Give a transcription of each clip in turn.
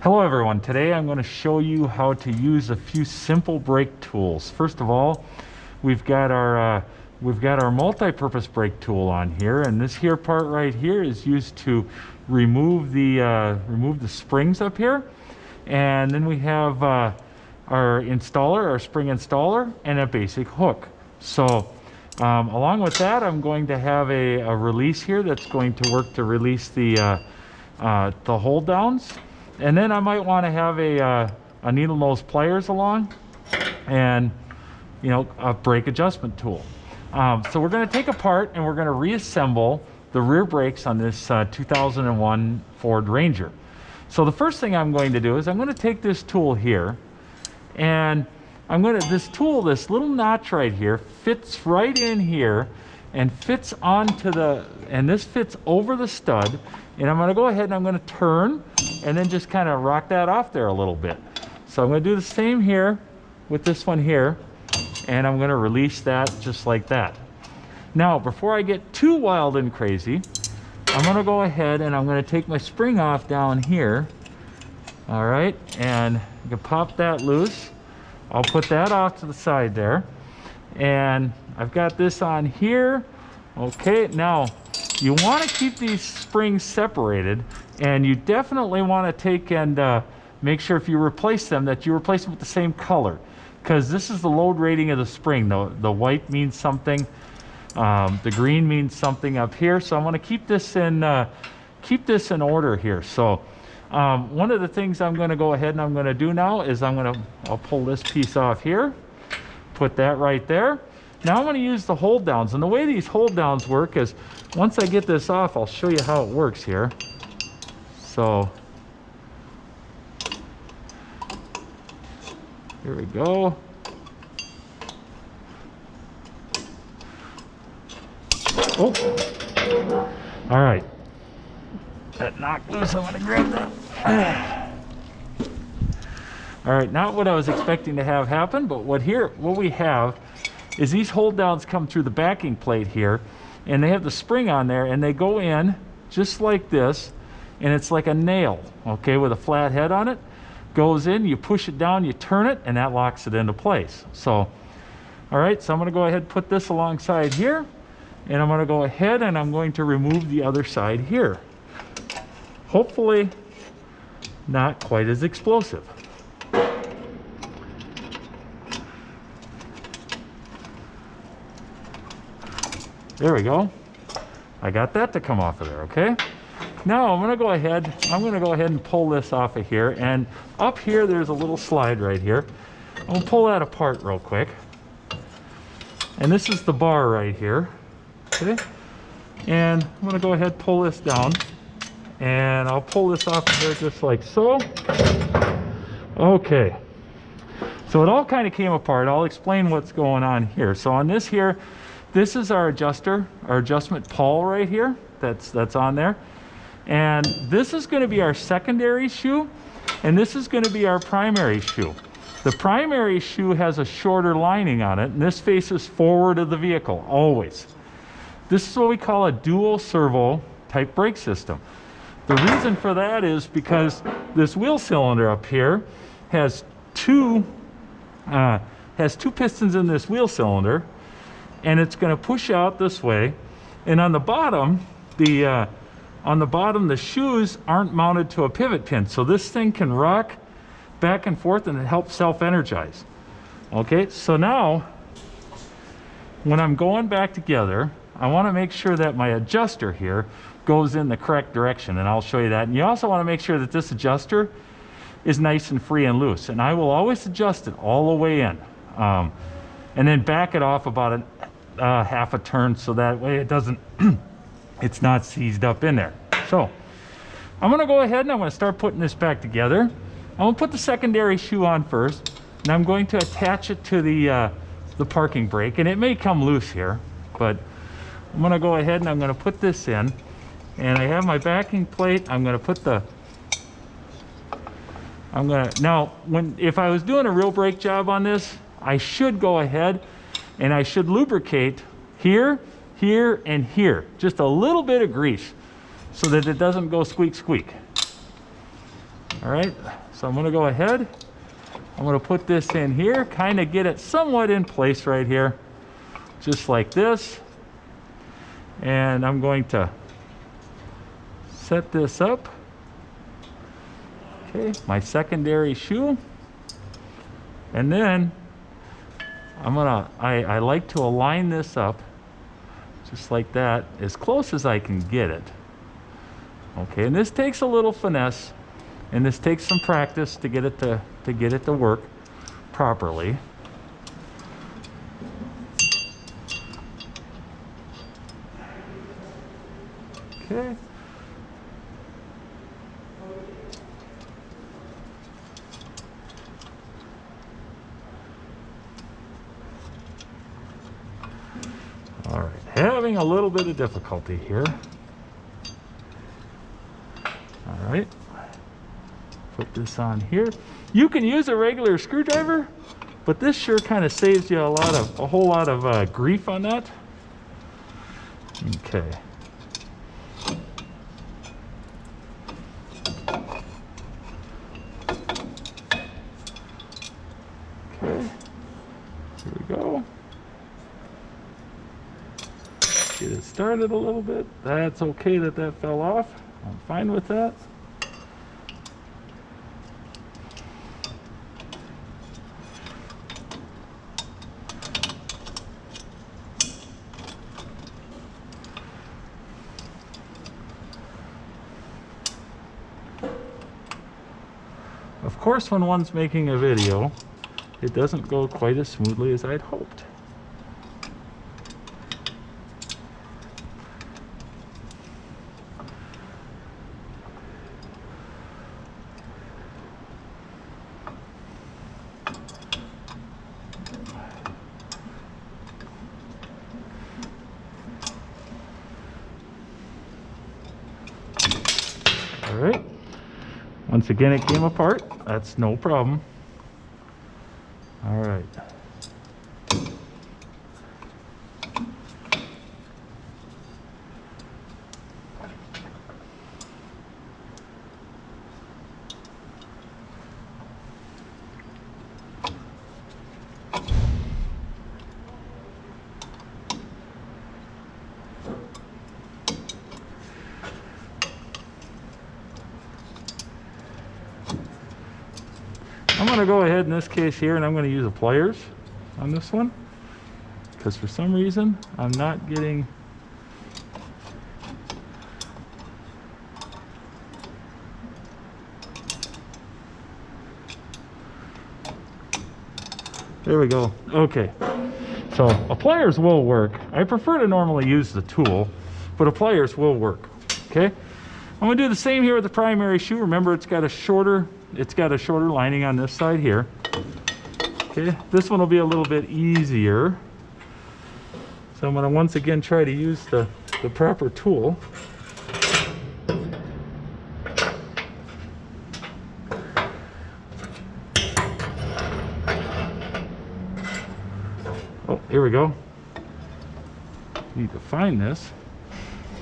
Hello everyone, today I'm going to show you how to use a few simple brake tools. First of all, we've got our multi-purpose brake tool on here, and this here part right here is used to remove the springs up here. And then we have our installer, our spring installer, and a basic hook. So along with that, I'm going to have a release here that's going to work to release the hold downs. And then I might want to have a needle nose pliers along, and a brake adjustment tool. So we're going to take apart and we're going to reassemble the rear brakes on this 2001 Ford Ranger. So the first thing I'm going to do is I'm going to take this tool here, and this little notch right here fits right in here and fits onto this fits over the stud. And I'm going to go ahead and I'm going to turn and then just kind of rock that off there a little bit. So I'm going to do the same here with this one here, and I'm going to release that just like that. Now, before I get too wild and crazy, I'm going to go ahead and I'm going to take my spring off down here. All right, and you can pop that loose. I'll put that off to the side there. And I've got this on here. Okay, now you want to keep these springs separated, and you definitely want to take and make sure if you replace them that you replace them with the same color, because this is the load rating of the spring. The white means something, the green means something up here. So I want to keep this in order here. So one of the things I'm going to go ahead and I'm going to do now is I'll pull this piece off here, put that right there. Now I'm going to use the hold downs, and the way these hold downs work is once I get this off, I'll show you how it works here. So here we go. Oh, all right. That knocked loose. I'm going to grab that. All right, not what I was expecting to have happen, but what we have is these hold downs come through the backing plate here, and they have the spring on there, and they go in just like this, and it's like a nail, okay, with a flat head on it. Goes in, you push it down, you turn it, and that locks it into place. So, all right, so I'm going to go ahead and put this alongside here, and I'm going to go ahead and I'm going to remove the other side here. Hopefully not quite as explosive. There we go. I got that to come off of there, okay? Now I'm going to go ahead and pull this off of here, and up here there's a little slide right here. I'm going to pull that apart real quick. And this is the bar right here, okay? And I'm going to go ahead and pull this down, and I'll pull this off of there just like so. Okay. So it all kind of came apart. I'll explain what's going on here. So on this here, this is our adjustment pawl right here that's on there. And this is going to be our secondary shoe, and this is going to be our primary shoe. The primary shoe has a shorter lining on it, and this faces forward of the vehicle, always. This is what we call a dual servo type brake system. The reason for that is because this wheel cylinder up here has two pistons in this wheel cylinder, and it's going to push out this way. And on the bottom, the shoes aren't mounted to a pivot pin, so this thing can rock back and forth, and it helps self-energize. Okay, so now when I'm going back together, I want to make sure that my adjuster here goes in the correct direction, and I'll show you that. And you also want to make sure that this adjuster is nice and free and loose, and I will always adjust it all the way in, and then back it off about half a turn, so that way it doesn't it's not seized up in there. So I'm going to go ahead and I'm going to start putting this back together. I'm going to put the secondary shoe on first, and I'm going to attach it to the parking brake, and it may come loose here, but I'm going to go ahead and I'm going to put this in, and I have my backing plate. If I was doing a real brake job on this, I should go ahead and I should lubricate here, here, and here. Just a little bit of grease so that it doesn't go squeak, squeak. All right, so I'm gonna go ahead. I'm gonna put this in here, kind of get it somewhat in place right here, just like this. And I'm going to set this up. Okay, my secondary shoe. And then I like to align this up just like that, as close as I can get it. Okay, and this takes a little finesse, and this takes some practice to get it to work properly. Okay. All right, having a little bit of difficulty here. All right, put this on here. You can use a regular screwdriver, but this sure kind of saves you a whole lot of grief on that. Okay. Okay, here we go. Get it started a little bit. That's okay that fell off. I'm fine with that. Of course, when one's making a video, it doesn't go quite as smoothly as I'd hoped. All right. Once again, it came apart. That's no problem. All right. I'm going to go ahead in this case here, and I'm going to use the pliers on this one, because for some reason I'm not getting there we go. Okay, so a pliers will work. I prefer to normally use the tool, but a pliers will work. Okay, I'm going to do the same here with the primary shoe. Remember, it's got a shorter lining on this side here. Okay, this one will be a little bit easier. So I'm going to once again try to use the proper tool. Oh, here we go. Need to find this.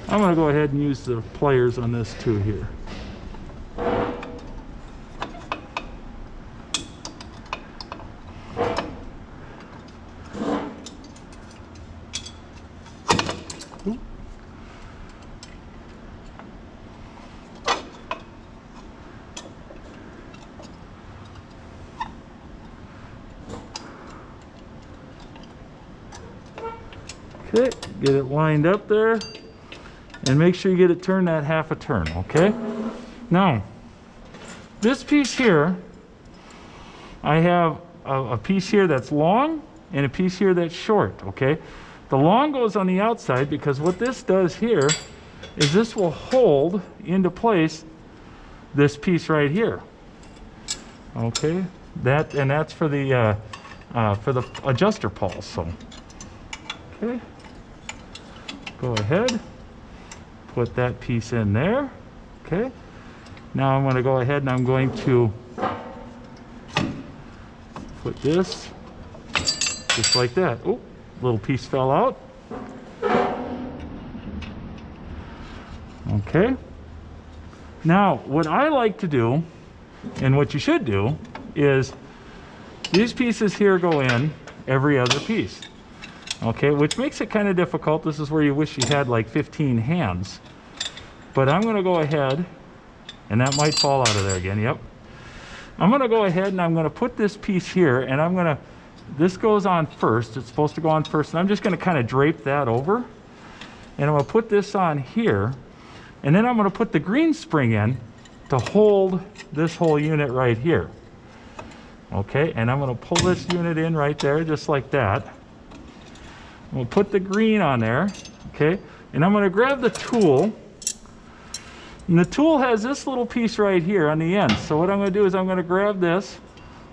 I'm going to go ahead and use the pliers on this too here. Okay, get it lined up there, and make sure you get it turned that half a turn, okay? Now, this piece here, I have a piece here that's long and a piece here that's short, okay? The long goes on the outside, because what this does here is this will hold into place this piece right here, okay? That's for the adjuster pulse. So, okay. Go ahead, put that piece in there. Okay, now I'm going to go ahead and I'm going to put this just like that. Oh, little piece fell out. Okay, now what I like to do And what you should do is these pieces here go in every other piece. Okay, which makes it kind of difficult. This is where you wish you had like 15 hands. But I'm going to go ahead, and that might fall out of there again. Yep. I'm going to go ahead and I'm going to put this piece here, and I'm going to, this goes on first. It's supposed to go on first, and I'm just going to kind of drape that over. And I'm going to put this on here, and then I'm going to put the green spring in to hold this whole unit right here. Okay, and I'm going to pull this unit in right there, just like that. We'll put the green on there, okay? And I'm going to grab the tool. And the tool has this little piece right here on the end. So what I'm going to do is I'm going to grab this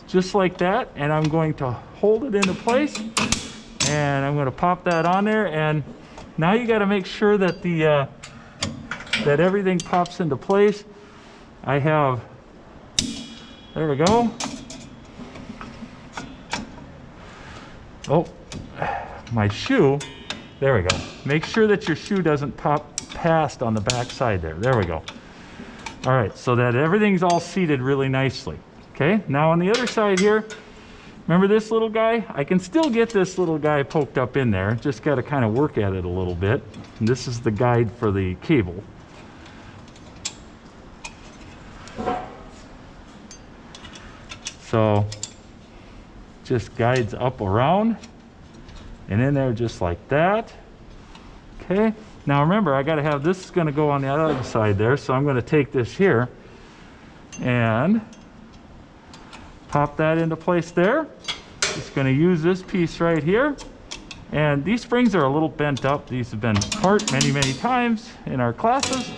just like that, and I'm going to hold it into place, and I'm going to pop that on there. And now you got to make sure that the that everything pops into place. I have, there we go. Oh, my shoe, there we go. Make sure that your shoe doesn't pop past on the back side there. There we go. All right, so that everything's all seated really nicely. Okay, now on the other side here, remember this little guy? I can still get this little guy poked up in there. Just got to kind of work at it a little bit. And this is the guide for the cable. So just guides up around and in there just like that. Okay, now remember, I got to have this, is going to go on the other side there, so I'm going to take this here and pop that into place there. Just going to use this piece right here, and these springs are a little bent up. These have been apart many times in our classes,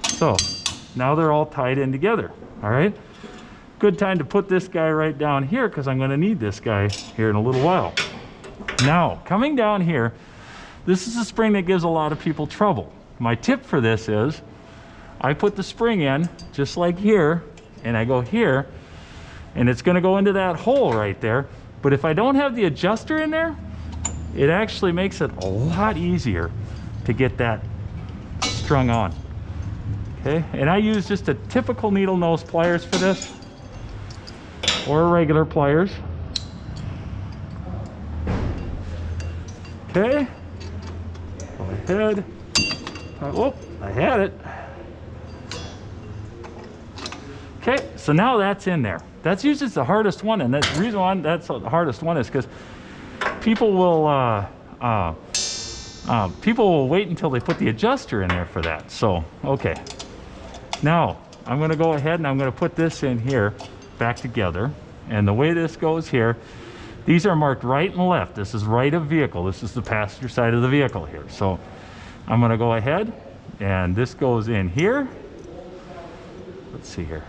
so now they're all tied in together. All right, good time to put this guy right down here, because I'm going to need this guy here in a little while. Now coming down here, this is a spring that gives a lot of people trouble. My tip for this is I put the spring in just like here, and I go here, and it's going to go into that hole right there. But if I don't have the adjuster in there, it actually makes it a lot easier to get that strung on. Okay, and I use just a typical needle nose pliers for this, or regular pliers. Okay, go ahead. Oh, I had it. Okay, so now that's in there. That's usually the hardest one, and that's the reason why that's the hardest one is because people will wait until they put the adjuster in there for that. So, okay. Now, I'm going to go ahead and I'm going to put this in here back together. And the way this goes here, these are marked right and left. This is right of vehicle. This is the passenger side of the vehicle here. So I'm going to go ahead, and this goes in here. Let's see here.